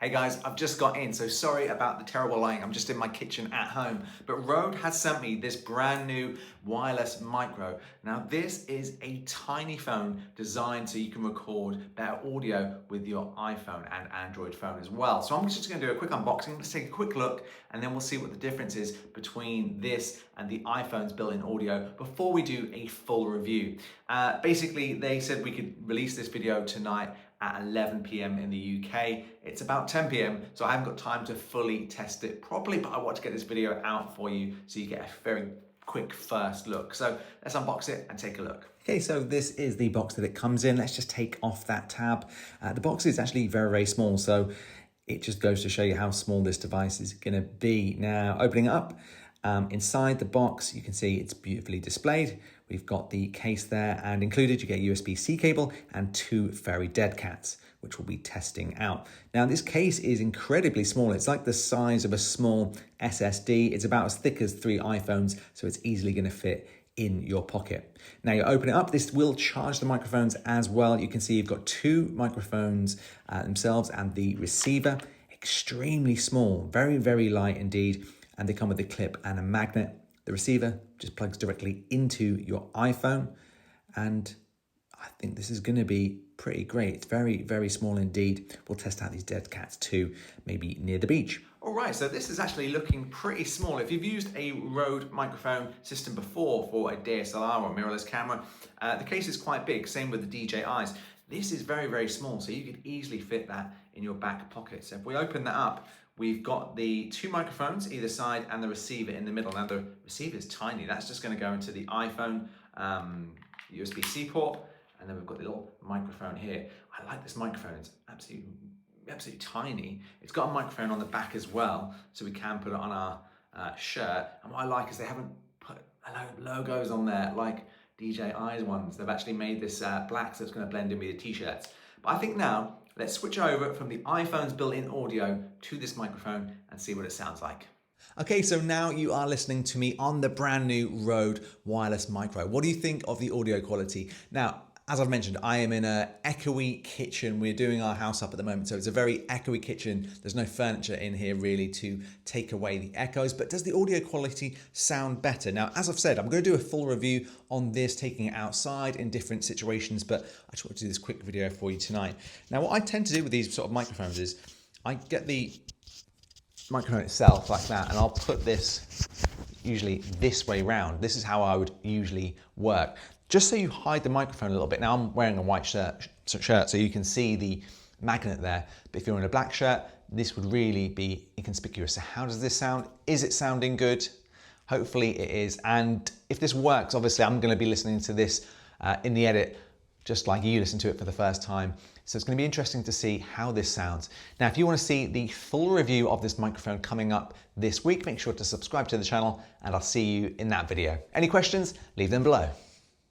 Hey guys, I've just got in, so sorry about the terrible lighting. I'm just in my kitchen at home. But Rode has sent me this brand new wireless micro. Now this is a tiny phone designed so you can record better audio with your iPhone and Android phone as well. So I'm just gonna do a quick unboxing. Let's take a quick look and then we'll see what the difference is between this and the iPhone's built-in audio before we do a full review. Basically, they said we could release this video tonight at 11 p.m. in the UK. It's about 10 p.m. so I haven't got time to fully test it properly, but I want to get this video out for you so you get a very quick first look. So let's unbox it and take a look. Okay, so this is the box that it comes in. Let's just take off that tab. The box is actually very, very small, so it just goes to show you how small this device is gonna be. Now, opening it up, inside the box, you can see it's beautifully displayed. We've got the case there, and included you get a USB-C cable and 2 fairy dead cats, which we'll be testing out. Now, this case is incredibly small. It's like the size of a small SSD. It's about as thick as 3 iPhones, so it's easily gonna fit in your pocket. Now you open it up, this will charge the microphones as well. You can see you've got 2 microphones themselves and the receiver, extremely small, very, very light indeed. And they come with a clip and a magnet. The receiver just plugs directly into your iPhone. And I think this is gonna be pretty great. It's very, very small indeed. We'll test out these dead cats too, maybe near the beach. All right, so this is actually looking pretty small. If you've used a Rode microphone system before for a DSLR or mirrorless camera, the case is quite big, same with the DJIs. This is very, very small, so you could easily fit that in your back pocket. So if we open that up, we've got the 2 microphones either side and the receiver in the middle. Now the receiver is tiny. That's just going to go into the iPhone USB-C port. And then we've got the little microphone here. I like this microphone. It's absolutely tiny. It's got a microphone on the back as well, so we can put it on our shirt. And what I like is they haven't put logos on there like DJI's ones. They've actually made this black, so it's going to blend in with the t-shirts. But I think now, let's switch over from the iPhone's built-in audio to this microphone and see what it sounds like. Okay, so now you are listening to me on the brand new Rode wireless micro. What do you think of the audio quality? Now, as I've mentioned, I am in an echoey kitchen. We're doing our house up at the moment, so it's a very echoey kitchen. There's no furniture in here really to take away the echoes, but does the audio quality sound better? Now, as I've said, I'm going to do a full review on this, taking it outside in different situations, but I just want to do this quick video for you tonight. Now, what I tend to do with these sort of microphones is I get the microphone itself like that, and I'll put this usually this way round. This is how I would usually work. Just so you hide the microphone a little bit. Now I'm wearing a white shirt so you can see the magnet there, but if you're in a black shirt, this would really be inconspicuous. So how does this sound? Is it sounding good? Hopefully it is. And if this works, obviously I'm gonna be listening to this in the edit, just like you listen to it for the first time. So it's going to be interesting to see how this sounds. Now, if you want to see the full review of this microphone coming up this week, make sure to subscribe to the channel and I'll see you in that video. Any questions? Leave them below.